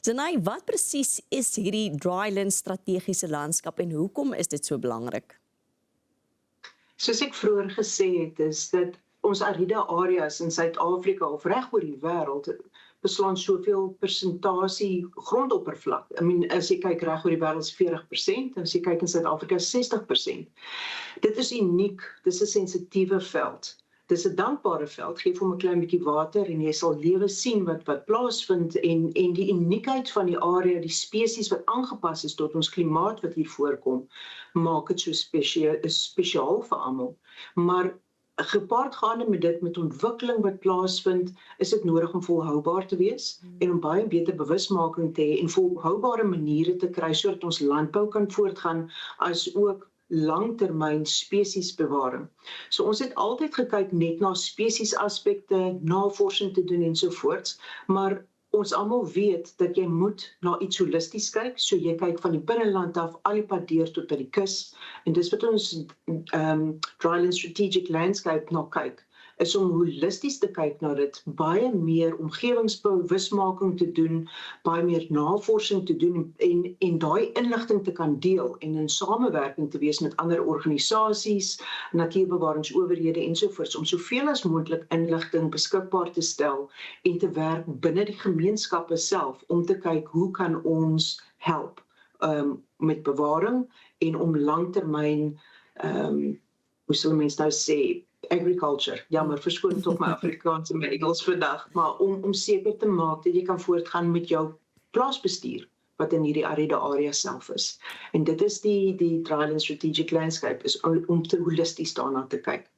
Denai, wat presies is hierdie dryland strategiese landskap en hoekom is dit so belangrik? Soos ek vroeër gesê het, is dat ons ariede areas in Suid-Afrika of reg oor die wêreld beslaan soveel persentasie grondoppervlak. As jy kyk reg oor die wêreld is 40%, en as jy kyk in Suid-Afrika is 60%. Dit is uniek, dis 'n sensitiewe veld. Dis 'n dankbare veld, geef hom 'n klein bietjie water en jy sal lewe sien wat plaasvind en die uniekheid van die area, die spesies wat aangepas is tot ons klimaat wat hier voorkom, maak dit so spesiaal vir almal. Maar gepaardgaande met dit, met ontwikkeling wat plaasvind, is dit nodig om volhoubaar te wees en om baie beter bewusmaking te hê en volhoubare maniere te kry sodat ons landbou kan voortgaan as ook langtermyn spesiesbewaring. So ons het altyd gekyk net na spesiesaspekte, navorsing te doen ensovoorts, maar ons almal weet dat jy moet na iets holisties kyk, so jy kyk van die binneland af, al die pad deur tot by die kus, en dis wat ons dryland strategic landscape na kyk, is om holisties te kyk na dit, baie meer omgewingsbewusmaking te doen, baie meer navorsing te doen en daai inligting te kan deel en in samewerking te wees met ander organisasies, natuurbewaringsowerhede ensovoorts, om soveel as moontlik inligting beskikbaar te stel en te werk binne die gemeenskappe self, om te kyk hoe kan ons help met bewaring en om langtermyn, hoe sal mens nou sê, agriculture, jammer, verskoon tog my Afrikaans en my Engels vandag, maar om seker te maak dat jy kan voortgaan met jou plaasbestuur, wat in hierdie ariede area self is. En dit is die dryland strategic landscape, is om te holisties daarna te kyk.